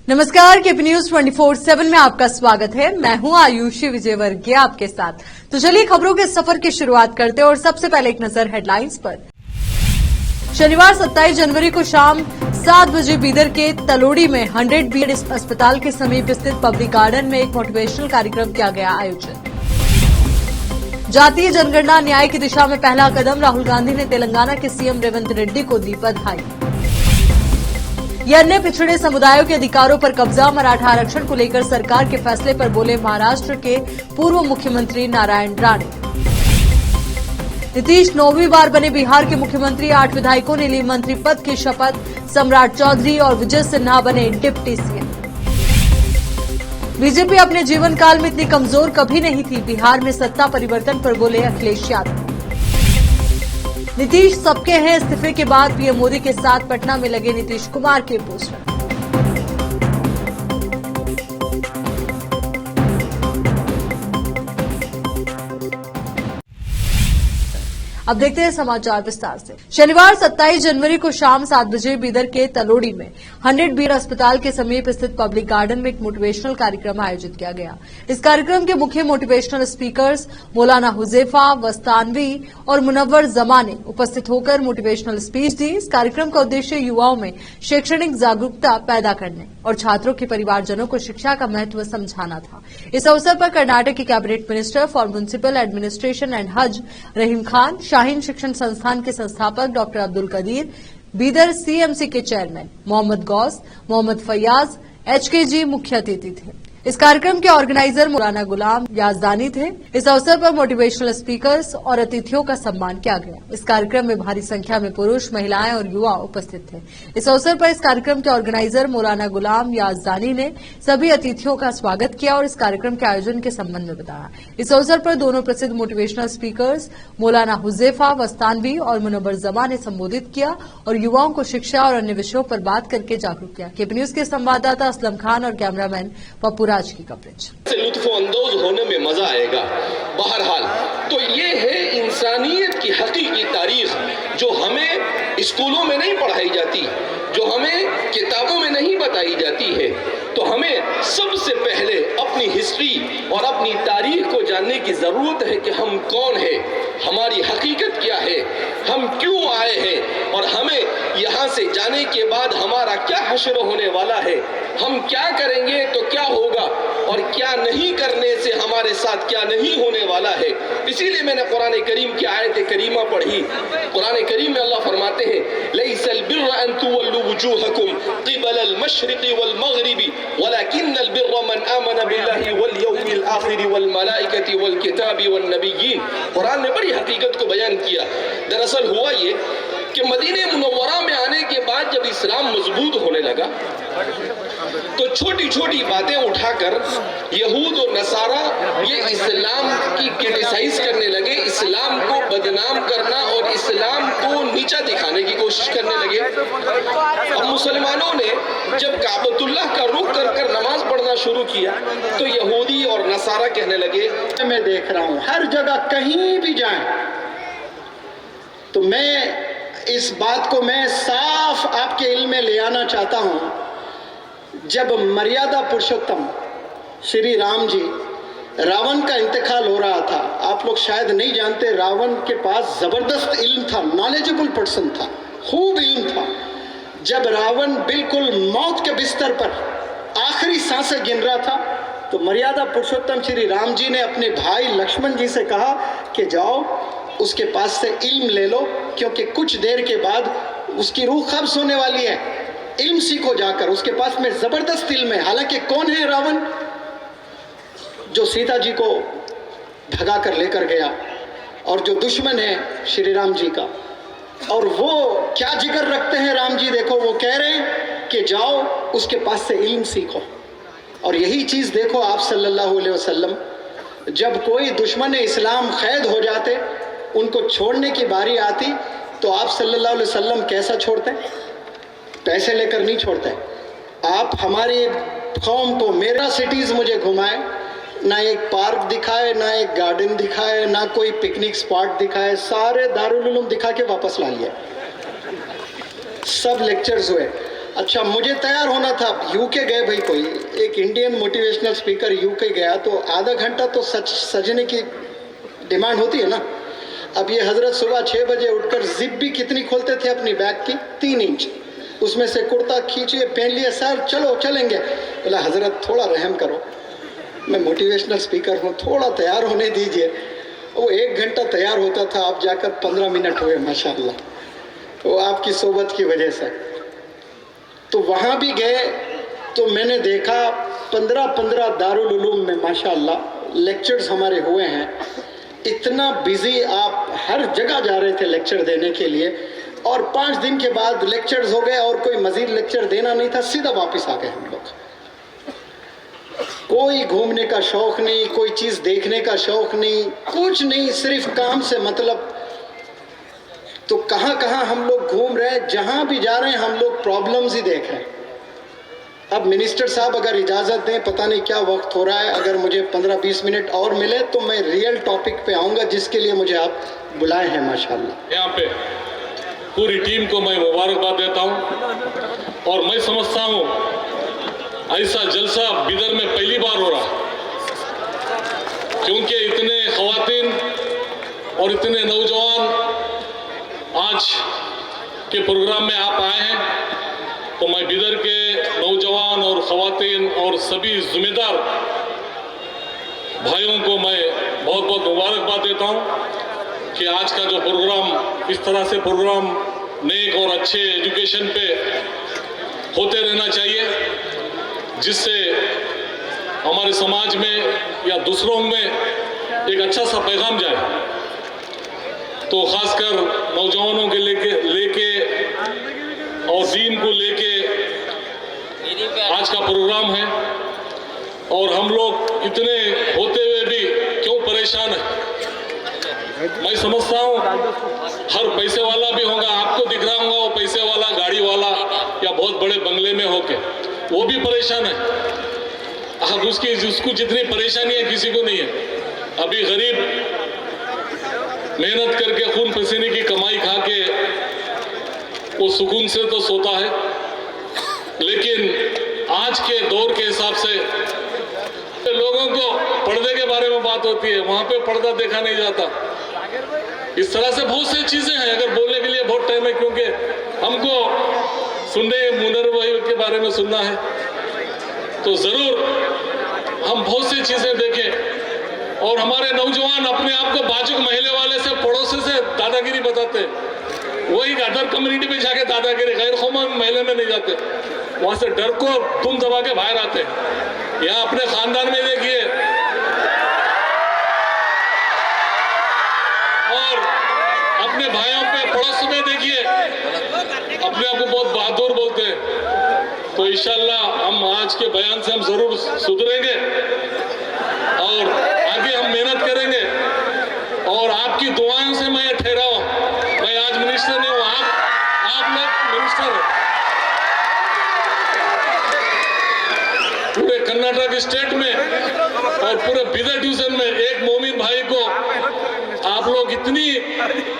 नमस्कार, KP news 24/7 में आपका स्वागत है। मैं हूं आयुषी विजयवर्गीय आपके साथ। तो चलिए खबरों के सफर की शुरुआत करते हैं और सबसे पहले एक नजर हेडलाइंस पर। शनिवार 27 जनवरी को शाम 7 बजे बीदर के तलोड़ी में 100 बेड अस्पताल के समीप स्थित पब्लिक गार्डन में एक मोटिवेशनल कार्यक्रम किया गया आयोजित। जातीय जनगणना न्याय की दिशा में पहला कदम, राहुल गांधी ने तेलंगाना के सीएम रेवंत रेड्डी को दी बधाई। ये अन्य पिछड़े समुदायों के अधिकारों पर कब्जा, मराठा आरक्षण को लेकर सरकार के फैसले पर बोले महाराष्ट्र के पूर्व मुख्यमंत्री नारायण राणे। नीतीश 9वीं बार बने बिहार के मुख्यमंत्री, 8 विधायकों ने ली मंत्री पद की शपथ। सम्राट चौधरी और विजय सिन्हा बने डिप्टी सीएम। बीजेपी अपने जीवन काल में इतनी कमजोर कभी नहीं थी, बिहार में सत्ता परिवर्तन पर बोले अखिलेश यादव। नीतीश सबके हैं इस्तीफे के बाद पीएम मोदी के साथ पटना में लगे नीतीश कुमार के पोस्टर। अब देखते हैं समाचार विस्तार से। शनिवार 27 जनवरी को शाम 7 बजे बीदर के तलोड़ी में 100 बेड अस्पताल के समीप स्थित पब्लिक गार्डन में एक मोटिवेशनल कार्यक्रम आयोजित किया गया। इस कार्यक्रम के मुख्य मोटिवेशनल स्पीकर्स मौलाना हुजैफा वस्तानवी और मुनव्वर जमा ने उपस्थित होकर मोटिवेशनल स्पीच दी। इस कार्यक्रम का उद्देश्य युवाओं में शैक्षणिक जागरूकता पैदा करने और छात्रों के परिवारजनों को शिक्षा का महत्व समझाना था। इस अवसर पर कर्नाटक के cabinet minister for municipal administration and हज रहीम खान, शाहीन शिक्षण संस्थान के संस्थापक डॉक्टर अब्दुल कदीर, बीदर सीएमसी के चेयरमैन मोहम्मद गौस, मोहम्मद फैयाज, एचकेजी मुख्य अतिथि थे। इस कार्यक्रम के ऑर्गेनाइजर मौलाना गुलाम याजदानी थे। इस अवसर पर मोटिवेशनल स्पीकर्स और अतिथियों का सम्मान किया गया। इस कार्यक्रम में भारी संख्या में पुरुष, महिलाएं और युवा उपस्थित थे। इस अवसर पर इस कार्यक्रम के ऑर्गेनाइजर मौलाना गुलाम याजदानी ने सभी अतिथियों का स्वागत किया और इस कार्यक्रम के आयोजन के संबंध में बताया। इस अवसर पर दोनों प्रसिद्ध मोटिवेशनल स्पीकर्स मौलाना हुजैफा वस्तानवी और मुनव्वर जमा ने संबोधित किया और युवाओं को शिक्षा और अन्य विषयों पर बात करके जागरूक किया। केपी न्यूज के संवाददाता असलम खान और कैमरामैन पप्पू राज की कवरेज। लुत्फ अंदोज होने में मजा आएगा। बहरहाल तो ये है इंसानियत की हकीकी तारीख जो हमें स्कूलों में नहीं पढ़ाई जाती, जो हमें किताबों में नहीं बताई जाती है। तो हमें सबसे पहले अपनी हिस्ट्री और अपनी तारीख को जानने की जरूरत है कि हम कौन हैं, हमारी हकीकत क्या है, हम क्यों आए हैं और हमें यहाँ से जाने के बाद हमारा क्या हश्र होने वाला है, हम क्या करेंगे तो क्या होगा और क्या नहीं करने से हमारे साथ क्या नहीं होने वाला है। इसीलिए मैंने कुरान करीम की आयत करीमा पढ़ी। कुरान करीम में अल्लाह फरमाते हैं, लैसल बिर्र अन तुवल्लू वुजूहकुम क़िबल अल-मशरिक़ि वल-मग़रिबि वलकिन्नल बिर्र मन आमन बिल्लाहि वल यौमिल आखिर वल मलाइकति वल किताबि वन नबिय्यीन। कुरान ने बड़ी हकीकत को बयान किया। दरअसल हुआ ये कि मदीने मुनव्वरा में आने के बाद जब इस्लाम मजबूत होने लगा तो छोटी छोटी बातें उठाकर यहूद और नसारा ये इस्लाम की क्रिटिसाइज करने लगे, इस्लाम को बदनाम करना और इस्लाम को नीचा दिखाने की कोशिश करने लगे। अब मुसलमानों ने जब काबतुल्लाह का रुख कर नमाज पढ़ना शुरू किया तो यहूदी और नसारा कहने लगे, मैं देख रहा हूं हर जगह कहीं भी जाएं तो मैं इस बात को मैं साफ आपके इल्म में ले आना चाहता हूं। जब मर्यादा पुरुषोत्तम श्री राम जी रावण का इंतकाल हो रहा था, आप लोग शायद नहीं जानते, रावण के पास जबरदस्त इल्म था, नॉलेजेबल पर्सन था, खूब इल्म था। जब रावण बिल्कुल मौत के बिस्तर पर आखिरी सांसें गिन रहा था तो मर्यादा पुरुषोत्तम श्री राम जी ने अपने भाई लक्ष्मण जी से कहा कि जाओ उसके पास से इल्म ले लो, क्योंकि कुछ देर के बाद उसकी रूह कब्ज होने वाली है। इल्म सीखो जाकर, उसके पास में जबरदस्त इल्म है। हालांकि कौन है रावण? जो सीता जी को भगा कर लेकर गया और जो दुश्मन है श्री राम जी का। और वो क्या जिगर रखते हैं राम जी, देखो वो कह रहे हैं कि जाओ उसके पास से इल्म सीखो। और यही चीज़ देखो आप सल्लल्लाहु अलैहि वसल्लम, जब कोई दुश्मन इस्लाम कैद हो जाते, उनको छोड़ने की बारी आती तो आप सल्लल्लाहु अलैहि वसल्लम कैसा छोड़ते? पैसे लेकर नहीं छोड़ते। आप हमारी कौम को, मेरा सिटीज़ मुझे घुमाए, ना एक पार्क दिखाए, ना एक गार्डन दिखाए, ना कोई पिकनिक स्पॉट दिखाए, सारे दारुल उलूम दिखा के वापस ला लिया। सब लेक्चर्स हुए। अच्छा, मुझे तैयार होना था। यूके गए भाई, कोई एक इंडियन मोटिवेशनल स्पीकर यूके गया तो आधा घंटा तो सजने की डिमांड होती है ना। अब ये हजरत सुबह 6 बजे उठकर जिप भी कितनी खोलते थे अपनी बैग की, 3 इंच, उसमें से कुर्ता खींचिए पहन लिया, सर चलो चलेंगे। बोला हजरत थोड़ा रहम करो, मैं मोटिवेशनल स्पीकर हूँ, थोड़ा तैयार होने दीजिए। वो 1 घंटा तैयार होता था, अब जाकर 15 मिनट हुए माशाल्लाह, वो आपकी सोबत की वजह से। तो वहाँ भी गए तो मैंने देखा 15 दारुल उलूम में माशाल्लाह लेक्चर्स हमारे हुए हैं। इतना बिजी, आप हर जगह जा रहे थे लेक्चर देने के लिए, और 5 दिन के बाद लेक्चर्स हो गए और कोई मजीद लेक्चर देना नहीं था, सीधा वापस आ गए हम लोग। कोई घूमने का शौक नहीं, कोई चीज़ देखने का शौक नहीं, कुछ नहीं, सिर्फ काम से मतलब। तो कहाँ कहाँ हम लोग घूम रहे हैं, जहाँ भी जा रहे हैं हम लोग प्रॉब्लम्स ही देख रहे हैं। अब मिनिस्टर साहब अगर इजाज़त दें, पता नहीं क्या वक्त हो रहा है, अगर मुझे 15-20 मिनट और मिले तो मैं रियल टॉपिक पे आऊँगा जिसके लिए मुझे आप बुलाए हैं माशाल्लाह। यहाँ पे पूरी टीम को मैं मुबारकबाद देता हूँ, और मैं समझता हूँ ऐसा जलसा बिदर में पहली बार हो रहा है, क्योंकि इतने ख़वातीन और इतने नौजवान आज के प्रोग्राम में आप आए हैं। तो मैं बिदर के नौजवान और ख़वातीन और सभी जिम्मेदार भाइयों को मैं बहुत बहुत मुबारकबाद देता हूँ कि आज का जो प्रोग्राम, इस तरह से प्रोग्राम नेक और अच्छे एजुकेशन पे होते रहना चाहिए, जिससे हमारे समाज में या दूसरों में एक अच्छा सा पैगाम जाए। तो ख़ासकर नौजवानों के लेके और दीन को लेके आज का प्रोग्राम है, और हम लोग इतने होते हुए भी क्यों परेशान है। मैं समझता हूँ हर पैसे वाला भी होगा, आपको दिख रहा होगा वो पैसे वाला, गाड़ी वाला या बहुत बड़े बंगले में होके, वो भी परेशान है। अब उसको जितनी परेशानी है किसी को नहीं है। अभी गरीब मेहनत करके खून पसीने की कमाई खा के वो सुकून से तो सोता है, लेकिन आज के दौर के हिसाब से लोगों को पर्दे के बारे में बात होती है, वहाँ पे पर्दा देखा नहीं जाता। इस तरह से बहुत सी चीज़ें हैं, अगर बोलने के लिए बहुत टाइम है, क्योंकि हमको सुनने मुनर भाई के बारे में सुनना है, तो ज़रूर हम बहुत सी चीज़ें देखें। और हमारे नौजवान अपने आप को बाजुक महले वाले से, पड़ोसी से दादागिरी बताते हैं, वही अदर कम्युनिटी में जाके दादागिरी, गैर कौम महले में नहीं जाते, वहाँ से डर को तुम दबा के बाहर आते हैं। यहाँ अपने खानदान में देखिए, और अपने भाइयों पे पड़ोस में देखिए, अपने आप को बहुत बहादुर बोलते हैं। तो इंशाल्लाह हम आज के बयान से हम जरूर सुधरेंगे और आगे हम मेहनत करेंगे, और आपकी दुआओं से मैं ठहरा हूँ। मैं आज मिनिस्टर नहीं हूँ, आप लोग मिनिस्टर हैं। पूरे कर्नाटक स्टेट में और पूरे बिदर डिवीजन में एक मोमिन भाई को आप लोग इतनी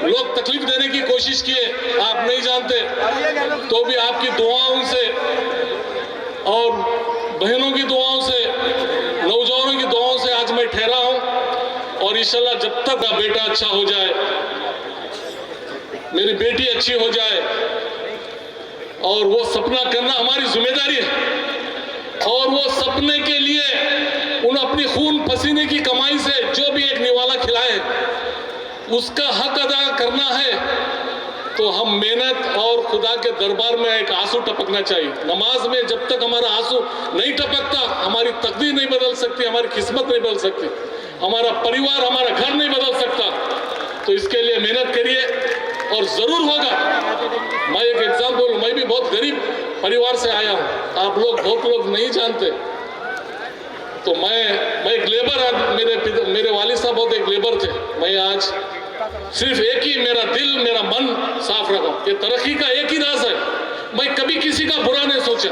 लोग तकलीफ देने की कोशिश किए, आप नहीं जानते, तो भी आपकी दुआओं से और बहनों की दुआओं से, नौजवानों की दुआओं से आज मैं ठहरा हूं। और इंशाल्लाह जब तक का बेटा अच्छा हो जाए, मेरी बेटी अच्छी हो जाए, और वो सपना करना हमारी जिम्मेदारी है, और वो सपने के लिए उन अपनी खून पसीने की कमाई से जो भी एक निवाला खिलाए, उसका हक अदा करना है। तो हम मेहनत और खुदा के दरबार में एक आंसू टपकना चाहिए। नमाज में जब तक हमारा आंसू नहीं टपकता, हमारी तकदीर नहीं बदल सकती, हमारी किस्मत नहीं बदल सकती, हमारा परिवार, हमारा घर नहीं बदल सकता। तो इसके लिए मेहनत करिए और ज़रूर होगा। मैं एक एग्जाम्पल, मैं भी बहुत गरीब परिवार से आया हूँ, आप लोग बहुत लोग नहीं जानते। तो मैं एक लेबर, मेरे वालिद साहब बहुत एक लेबर थे। मैं आज सिर्फ एक ही मेरा दिल, मेरा मन साफ रखा कि तरक्की का एक ही राज है, मैं कभी किसी का बुरा नहीं सोचा,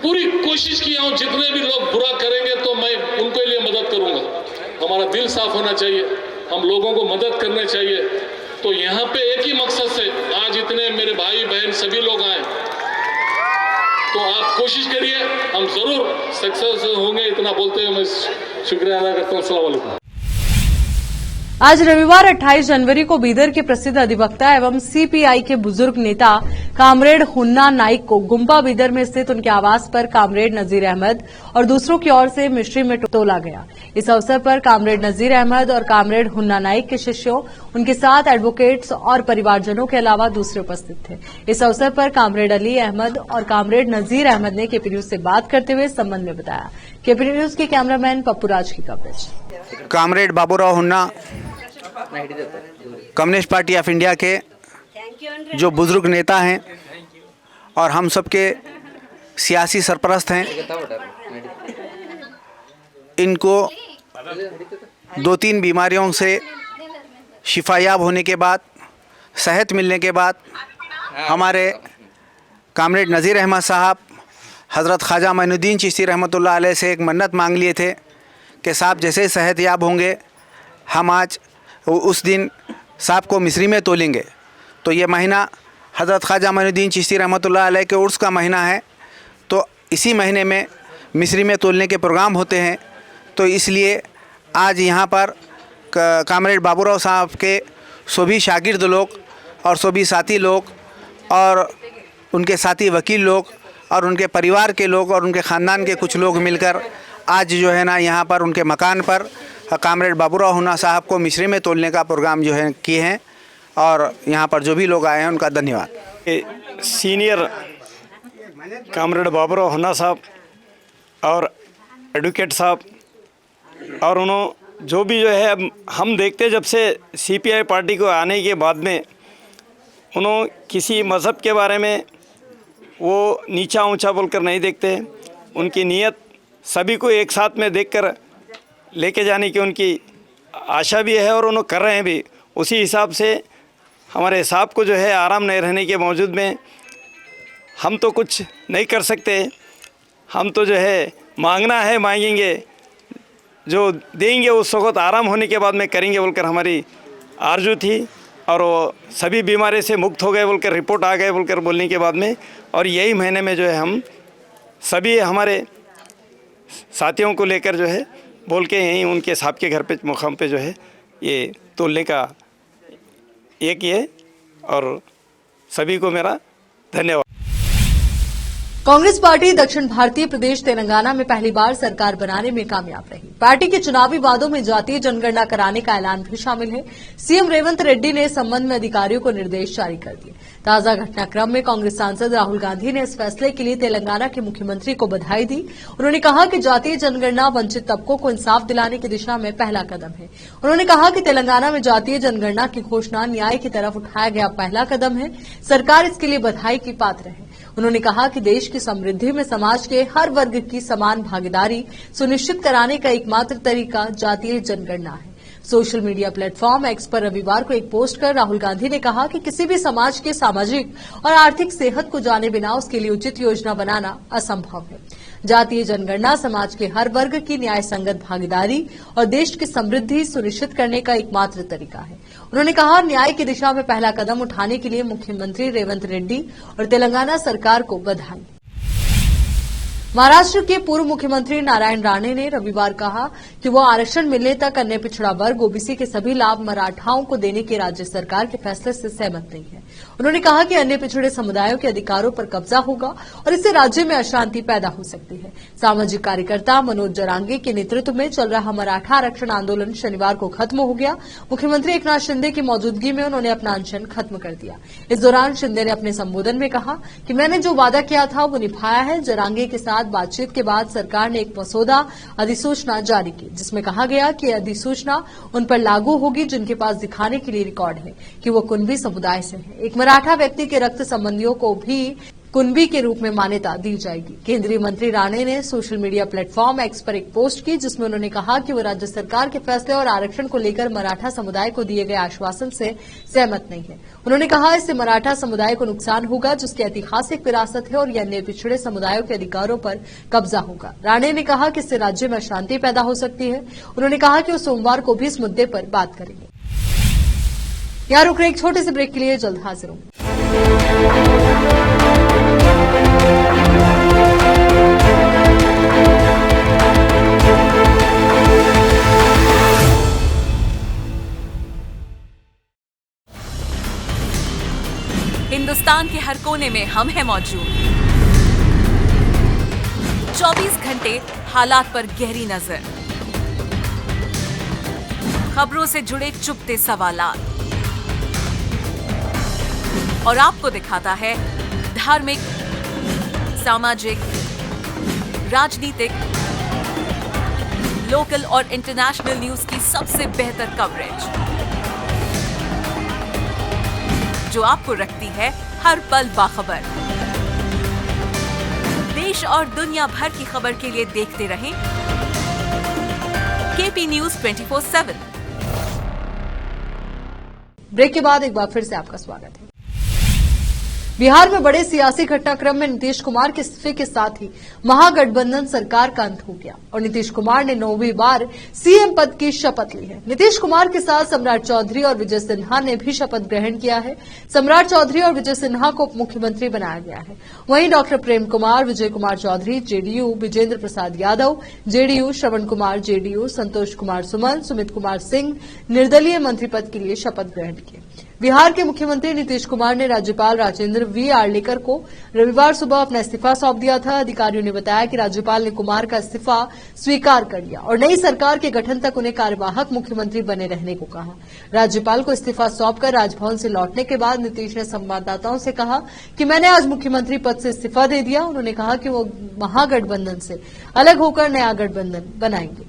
पूरी कोशिश किया हूँ। जितने भी लोग बुरा करेंगे तो मैं उनके लिए मदद करूँगा। हमारा दिल साफ होना चाहिए, हम लोगों को मदद करना चाहिए। तो यहाँ पे एक ही मकसद से आज इतने मेरे भाई बहन सभी लोग आए, तो आप कोशिश करिए, हम जरूर सक्सेस होंगे। इतना बोलते हुए मैं शुक्रिया अदा करता हूँ। अस्सलाम वालेकुम। आज रविवार 28 जनवरी को बीदर के प्रसिद्ध अधिवक्ता एवं सीपीआई के बुजुर्ग नेता कामरेड हुन्ना नाइक को गुम्पा बीदर में स्थित उनके आवास पर कामरेड नजीर अहमद और दूसरों की ओर से मिश्री में तोला गया। इस अवसर पर कामरेड नजीर अहमद और कामरेड हुन्ना नाइक के शिष्यों, उनके साथ एडवोकेट्स और परिवारजनों के अलावा दूसरे उपस्थित थे। इस अवसर पर कामरेड अली अहमद और कामरेड नजीर अहमद ने केपी न्यूज से बात करते हुए इस संबंध में बताया। केपी न्यूज के कैमरामैन पप्पू राज की कवरेज। कामरेड बाबूराव हुन्ना कम्युनिस्ट पार्टी ऑफ इंडिया के जो बुजुर्ग नेता हैं और हम सबके सियासी सरपरस्त हैं, इनको 2-3 बीमारियों से शिफायाब होने के बाद, सेहत मिलने के बाद हमारे कामरेड नज़ीर अहमद साहब हज़रत ख्वाजा मोइनुद्दीन चिश्ती रहमतुल्लाह अलैह से एक मन्नत मांग लिए थे कि साहब जैसे सेहत याब होंगे हम आज उस दिन साहब को मिस्री में तोलेंगे। तो ये महीना हज़रत ख्वाजा मोइनुद्दीन चिश्ती रहमतुल्लाह अलैह के उर्स का महीना है, तो इसी महीने में मिस्री में तोलने के प्रोग्राम होते हैं। तो इसलिए आज यहाँ पर कामरेड बाबूराव साहब के सभी शागिर्द लोग और सभी साथी लोग और उनके साथी वकील लोग और उनके परिवार के लोग और उनके ख़ानदान के कुछ लोग मिलकर आज जो है ना यहाँ पर उनके मकान पर कामरेड बाबूराव हुन्ना साहब को मिस्री में तोलने का प्रोग्राम जो है किए हैं। और यहाँ पर जो भी लोग आए हैं उनका धन्यवाद। सीनियर कामरेड बाबूराव हुन्ना साहब और एडवोकेट साहब और उन्होंने जो भी जो है हम देखते जब से सीपीआई पार्टी को आने के बाद में उन्होंने किसी मज़हब के बारे में वो नीचा ऊंचा बोलकर नहीं देखते। उनकी नीयत सभी को एक साथ में देखकर लेके जाने की उनकी आशा भी है और उन्होंने कर रहे हैं भी। उसी हिसाब से हमारे साहब को जो है आराम नहीं रहने के बावजूद में हम तो कुछ नहीं कर सकते। हम तो जो है मांगना है मांगेंगे, जो देंगे उस वक्त आराम होने के बाद में करेंगे बोलकर हमारी आरजू थी। और वो सभी बीमारी से मुक्त हो गए बोलकर रिपोर्ट आ गए बोलकर बोलने के बाद में, और यही महीने में जो है हम सभी हमारे साथियों को लेकर जो है बोल के यहीं उनके साहब के घर पे मुकाम पे जो है ये तोलने का ये किए। और सभी को मेरा धन्यवाद। कांग्रेस पार्टी दक्षिण भारतीय प्रदेश तेलंगाना में पहली बार सरकार बनाने में कामयाब रही। पार्टी के चुनावी वादों में जातीय जनगणना कराने का ऐलान भी शामिल है। सीएम रेवंत रेड्डी ने इस संबंध में अधिकारियों को निर्देश जारी कर दिए। ताजा घटनाक्रम में कांग्रेस सांसद राहुल गांधी ने इस फैसले के लिए तेलंगाना के मुख्यमंत्री को बधाई दी। उन्होंने कहा कि जातीय जनगणना वंचित तबकों को इंसाफ दिलाने की दिशा में पहला कदम है। उन्होंने कहा कि तेलंगाना में जातीय जनगणना की घोषणा न्याय की तरफ उठाया गया पहला कदम है। सरकार इसके लिए बधाई की पात्र है। उन्होंने कहा कि देश की समृद्धि में समाज के हर वर्ग की समान भागीदारी सुनिश्चित कराने का एकमात्र तरीका जातीय जनगणना है। सोशल मीडिया प्लेटफॉर्म एक्स पर रविवार को एक पोस्ट कर राहुल गांधी ने कहा कि किसी भी समाज के सामाजिक और आर्थिक सेहत को जाने बिना उसके लिए उचित योजना बनाना असंभव है। जातीय जनगणना समाज के हर वर्ग की न्याय संगत भागीदारी और देश की समृद्धि सुनिश्चित करने का एकमात्र तरीका है। उन्होंने कहा न्याय की दिशा में पहला कदम उठाने के लिए मुख्यमंत्री रेवंत रेड्डी और तेलंगाना सरकार को बधाई। महाराष्ट्र के पूर्व मुख्यमंत्री नारायण राणे ने रविवार कहा कि वो आरक्षण मिलने तक अन्य पिछड़ा वर्ग ओबीसी के सभी लाभ मराठाओं को देने के राज्य सरकार के फैसले से सहमत नहीं है। उन्होंने कहा कि अन्य पिछड़े समुदायों के अधिकारों पर कब्जा होगा और इससे राज्य में अशांति पैदा हो सकती है। सामाजिक कार्यकर्ता मनोज जरांगे के नेतृत्व में चल रहा मराठा आरक्षण आंदोलन शनिवार को खत्म हो गया। मुख्यमंत्री एकनाथ शिंदे की मौजूदगी में उन्होंने अपना अनशन खत्म कर दिया। इस दौरान शिंदे ने अपने संबोधन में कहा कि मैंने जो वादा किया था वो निभाया है। जरांगे के साथ बातचीत के बाद सरकार ने एक मसौदा अधिसूचना जारी की जिसमें कहा गया कि अधिसूचना उन पर लागू होगी जिनके पास दिखाने के लिए रिकॉर्ड है कि वो कुनबी समुदाय से हैं। एक मराठा व्यक्ति के रक्त संबंधियों को भी कुनबी के रूप में मान्यता दी जाएगी। केंद्रीय मंत्री राणे ने सोशल मीडिया प्लेटफॉर्म एक्स पर एक पोस्ट की जिसमें उन्होंने कहा कि वो राज्य सरकार के फैसले और आरक्षण को लेकर मराठा समुदाय को दिए गए आश्वासन से सहमत नहीं है। उन्होंने कहा इससे मराठा समुदाय को नुकसान होगा जिसकी ऐतिहासिक विरासत है और यह अन्य पिछड़े समुदायों के अधिकारों पर कब्जा होगा। राणे ने कहा कि इससे राज्य में अशांति पैदा हो सकती है। उन्होंने कहा कि वो सोमवार को भी इस मुद्दे पर बात करेंगे। यहाँ रुक रहे एक छोटे से ब्रेक के लिए, जल्द हाजिर होंगे। हिंदुस्तान के हर कोने में हम हैं मौजूद। 24 घंटे हालात पर गहरी नजर, खबरों से जुड़े चुपते सवालात और आपको दिखाता है धार्मिक, सामाजिक, राजनीतिक, लोकल और इंटरनेशनल न्यूज की सबसे बेहतर कवरेज, जो आपको रखती है हर पल बाखबर। देश और दुनिया भर की खबर के लिए देखते रहें केपी न्यूज 24/7। ब्रेक के बाद एक बार फिर से आपका स्वागत है। बिहार में बड़े सियासी घटनाक्रम में नीतीश कुमार के इस्तीफे के साथ ही महागठबंधन सरकार का अंत हो गया और नीतीश कुमार ने 9वीं बार सीएम पद की शपथ ली है। नीतीश कुमार के साथ सम्राट चौधरी और विजय सिन्हा ने भी शपथ ग्रहण किया है। सम्राट चौधरी और विजय सिन्हा को उप मुख्यमंत्री बनाया गया है। वहीं doctor Prem Kumar, Vijay Kumar Chaudhary JDU, Vijendra Prasad Yadav JDU, Shravan Kumar JDU, Santosh Kumar Suman, Sumit Kumar Singh निर्दलीय मंत्री पद के लिए शपथ ग्रहण किए। बिहार के मुख्यमंत्री नीतीश कुमार ने राज्यपाल राजेंद्र वी आर्लेकर को रविवार सुबह अपना इस्तीफा सौंप दिया था। अधिकारियों ने बताया कि राज्यपाल ने कुमार का इस्तीफा स्वीकार कर लिया और नई सरकार के गठन तक उन्हें कार्यवाहक मुख्यमंत्री बने रहने को कहा। राज्यपाल को इस्तीफा सौंपकर राजभवन से लौटने के बाद नीतीश ने संवाददाताओं से कहा कि मैंने आज मुख्यमंत्री पद से इस्तीफा दे दिया। उन्होंने कहा कि वो महागठबंधन से अलग होकर नया गठबंधन बनाएंगे।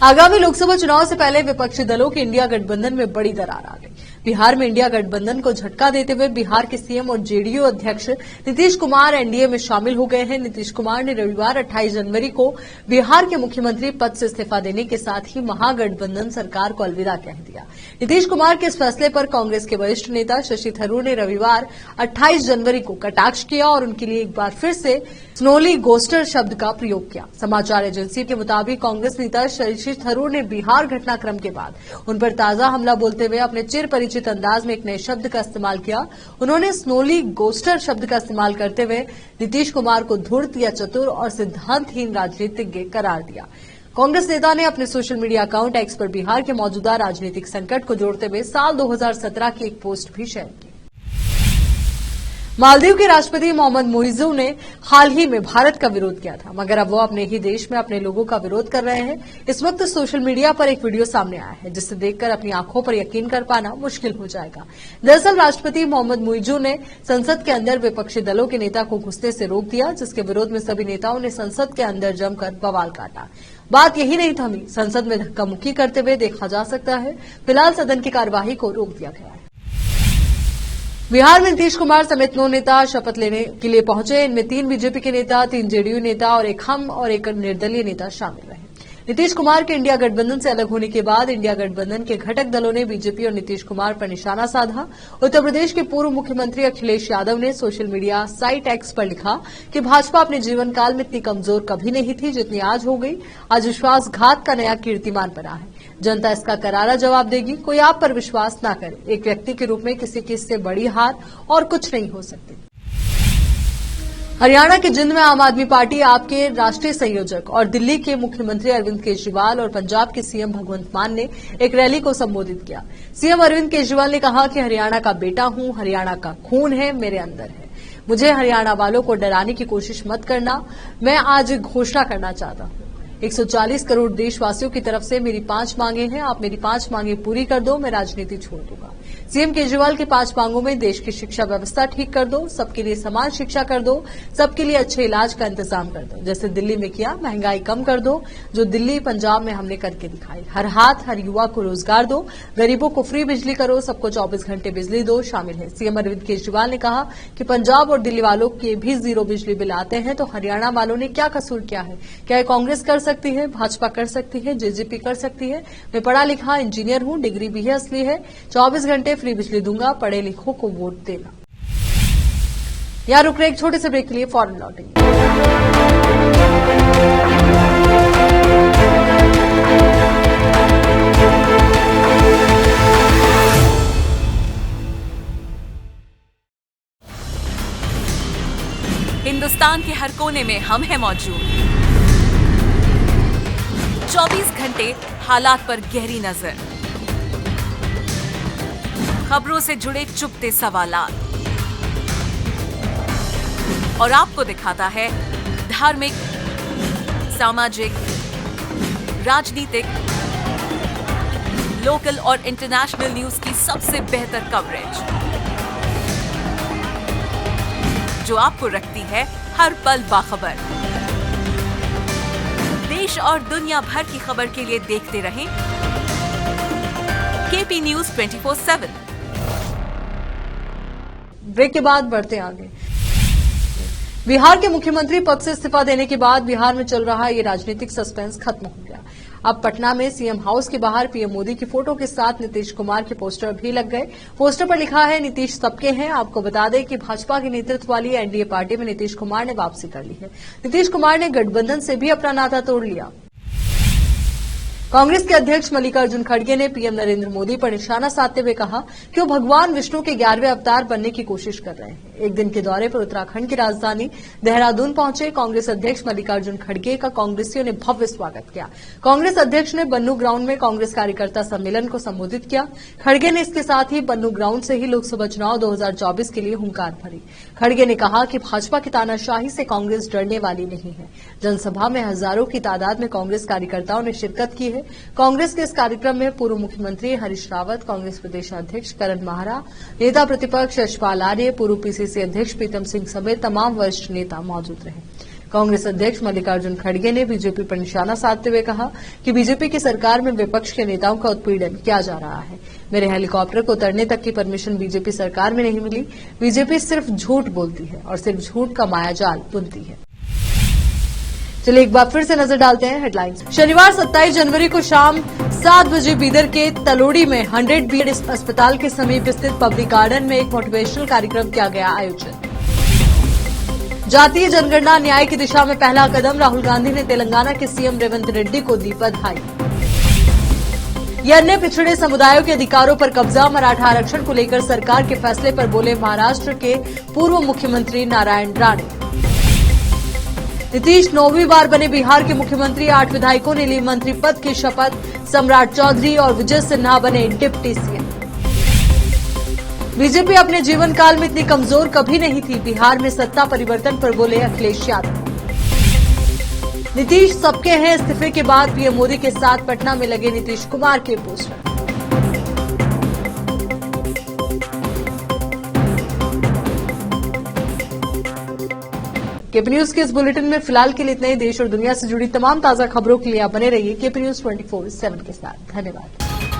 आगामी लोकसभा चुनाव से पहले विपक्षी दलों के इंडिया गठबंधन में बड़ी दरार आ गई। बिहार में इंडिया गठबंधन को झटका देते हुए बिहार के सीएम और जेडीयू अध्यक्ष नीतीश कुमार एनडीए में शामिल हो गए हैं। नीतीश कुमार ने रविवार 28 जनवरी को बिहार के मुख्यमंत्री पद से इस्तीफा देने के साथ ही महागठबंधन सरकार को अलविदा कह दिया। नीतीश कुमार के इस फैसले पर कांग्रेस के वरिष्ठ नेता शशि थरूर ने रविवार 28 जनवरी को कटाक्ष किया और उनके लिए एक बार फिर से स्नोली गोस्टर शब्द का प्रयोग किया। समाचार एजेंसी के मुताबिक कांग्रेस नेता शशि थरूर ने बिहार घटनाक्रम के बाद उन पर ताजा हमला बोलते हुए अपने चिर परिचित अंदाज में एक नए शब्द का इस्तेमाल किया। उन्होंने स्नोली गोस्टर शब्द का इस्तेमाल करते हुए नीतीश कुमार को धूर्त या चतुर और सिद्धांतहीन राजनीतिज्ञ करार दिया। कांग्रेस नेता ने अपने सोशल मीडिया अकाउंट एक्स पर बिहार के मौजूदा राजनीतिक संकट को जोड़ते हुए साल 2017 की एक पोस्ट भी शेयर की। मालदीव के राष्ट्रपति मोहम्मद मुइज़ू ने हाल ही में भारत का विरोध किया था, मगर अब वो अपने ही देश में अपने लोगों का विरोध कर रहे हैं। इस वक्त सोशल मीडिया पर एक वीडियो सामने आया है जिसे देखकर अपनी आंखों पर यकीन कर पाना मुश्किल हो जाएगा। दरअसल राष्ट्रपति मोहम्मद मुइज़ू ने संसद के अंदर विपक्षी दलों के नेता को घुसने से रोक दिया, जिसके विरोध में सभी नेताओं ने संसद के अंदर जमकर बवाल काटा। बात यही नहीं थमी, संसद में धक्का मुक्की करते हुए देखा जा सकता है। फिलहाल सदन की कार्यवाही को रोक दिया गया है। बिहार में नीतीश कुमार समेत 9 नेता शपथ लेने के लिए पहुंचे। इनमें 3 बीजेपी के नेता, 3 जेडीयू नेता और एक हम और एक निर्दलीय नेता शामिल रहे। नीतीश कुमार के इंडिया गठबंधन से अलग होने के बाद इंडिया गठबंधन के घटक दलों ने बीजेपी और नीतीश कुमार पर निशाना साधा। उत्तर प्रदेश के पूर्व मुख्यमंत्री अखिलेश यादव ने सोशल मीडिया साइट एक्स पर लिखा कि भाजपा अपने जीवन काल में इतनी कमजोर कभी नहीं थी जितनी आज हो गई। आज विश्वासघात का नया कीर्तिमान बना है। जनता इसका करारा जवाब देगी। कोई आप पर विश्वास न करे। एक व्यक्ति के रूप में किसी की इससे बड़ी हार और कुछ नहीं हो सकती। हरियाणा के जिंद में आम आदमी पार्टी आपके राष्ट्रीय संयोजक और दिल्ली के मुख्यमंत्री अरविंद केजरीवाल और पंजाब के सीएम भगवंत मान ने एक रैली को संबोधित किया। सीएम अरविंद केजरीवाल ने कहा कि हरियाणा का बेटा हूं, हरियाणा का खून है, मेरे अंदर है। मुझे हरियाणा वालों को डराने की कोशिश मत करना। मैं आज घोषणा करना चाहता हूं, 140 करोड़ देशवासियों की तरफ से मेरी 5 मांगे हैं। आप मेरी 5 मांगे पूरी कर दो, मैं राजनीति छोड़ दूंगा। सीएम केजरीवाल की 5 मांगों में देश की शिक्षा व्यवस्था ठीक कर दो, सबके लिए समान शिक्षा कर दो, सबके लिए अच्छे इलाज का इंतजाम कर दो जैसे दिल्ली में किया, महंगाई कम कर दो जो दिल्ली पंजाब में हमने करके दिखाई, हर हाथ हर युवा को रोजगार दो, गरीबों को फ्री बिजली करो, सबको 24 घंटे बिजली दो शामिल है। सीएम अरविंद केजरीवाल ने कहा कि पंजाब और दिल्ली वालों के भी 0 बिजली बिल आते हैं, तो हरियाणा वालों ने क्या कसूर किया है? क्या ये कांग्रेस कर सकती है, भाजपा कर सकती है, जेजेपी कर सकती है? मैं पढ़ा लिखा इंजीनियर हूं, डिग्री भी है असली है, 24 घंटे फ्री बिजली दूंगा, पढ़े लिखों को वोट देना। यहां रुक रहे एक छोटे से ब्रेक के लिए, फौरन लौटेंगे। हिंदुस्तान के हर कोने में हम हैं मौजूद। 24 घंटे हालात पर गहरी नजर, खबरों से जुड़े चुपते सवालात और आपको दिखाता है धार्मिक, सामाजिक, राजनीतिक, लोकल और इंटरनेशनल न्यूज की सबसे बेहतर कवरेज जो आपको रखती है हर पल बाखबर। देश और दुनिया भर की खबर के लिए देखते रहें केपी न्यूज 24/7। ब्रेक के बाद बढ़ते आगे। बिहार के मुख्यमंत्री पद से इस्तीफा देने के बाद बिहार में चल रहा ये राजनीतिक सस्पेंस खत्म हो गया। अब पटना में सीएम हाउस के बाहर पीएम मोदी की फोटो के साथ नीतीश कुमार के पोस्टर भी लग गए। पोस्टर पर लिखा है, नीतीश सबके हैं। आपको बता दें कि भाजपा के नेतृत्व वाली एनडीए पार्टी में नीतीश कुमार ने वापसी कर ली है। नीतीश कुमार ने गठबंधन से भी अपना नाता तोड़ लिया। कांग्रेस के अध्यक्ष मल्लिकार्जुन खड़गे ने पीएम नरेंद्र मोदी पर निशाना साधते हुए कहा कि वो भगवान विष्णु के 11वें अवतार बनने की कोशिश कर रहे हैं। एक दिन के दौरे पर उत्तराखंड की राजधानी देहरादून पहुंचे कांग्रेस अध्यक्ष मल्लिकार्जुन खड़गे का कांग्रेसियों ने भव्य स्वागत किया। कांग्रेस अध्यक्ष ने बन्नू ग्राउंड में कांग्रेस कार्यकर्ता सम्मेलन को संबोधित किया। खड़गे ने इसके साथ ही बन्नू ग्राउंड से ही लोकसभा चुनाव 2024 के लिए हुंकार भरी। खड़गे ने कहा कि भाजपा की तानाशाही से कांग्रेस डरने वाली नहीं है। जनसभा में हजारों की तादाद में कांग्रेस कार्यकर्ताओं ने शिरकत की है। कांग्रेस के इस कार्यक्रम में पूर्व मुख्यमंत्री हरीश रावत, कांग्रेस प्रदेशाध्यक्ष करण माहरा, नेता प्रतिपक्ष यशपाल आर्य, पूर्व पीसीसी अध्यक्ष प्रीतम सिंह समेत तमाम वरिष्ठ नेता मौजूद रहे। कांग्रेस अध्यक्ष मल्लिकार्जुन खड़गे ने बीजेपी पर निशाना साधते हुए कहा कि बीजेपी की सरकार में विपक्ष के नेताओं का उत्पीड़न किया जा रहा है। मेरे हेलीकॉप्टर को उतरने तक की परमिशन बीजेपी सरकार में नहीं मिली। बीजेपी सिर्फ झूठ बोलती है और सिर्फ झूठ का मायाजाल बुनती है। चलिए एक बार फिर से नजर डालते हैं हेडलाइंस। शनिवार 27 जनवरी को शाम 7 बजे बीदर के तलोड़ी में 100 बेड अस्पताल के समीप स्थित पब्लिक गार्डन में एक मोटिवेशनल कार्यक्रम किया गया आयोजित। जातीय जनगणना न्याय की दिशा में पहला कदम, राहुल गांधी ने तेलंगाना के सीएम रेवंत रेड्डी को दी बधाई। ये अन्य पिछड़े समुदायों के अधिकारों पर कब्जा, मराठा आरक्षण को लेकर सरकार के फैसले पर बोले महाराष्ट्र के पूर्व मुख्यमंत्री नारायण राणे। नीतीश 9वीं बार बने बिहार के मुख्यमंत्री, 8 विधायकों ने ली मंत्री पद की शपथ। सम्राट चौधरी और विजय सिन्हा बने डिप्टी सीएम। बीजेपी अपने जीवन काल में इतनी कमजोर कभी नहीं थी, बिहार में सत्ता परिवर्तन पर बोले अखिलेश यादव। नीतीश सबके हैं, इस्तीफे के बाद पीएम मोदी के साथ पटना में लगे नीतीश कुमार के पोस्टर। केपी न्यूज के इस बुलेटिन में फिलहाल के लिए इतना ही। देश और दुनिया से जुड़ी तमाम ताजा खबरों के लिए आप बने रहिए केपी न्यूज 24/7 के साथ। धन्यवाद।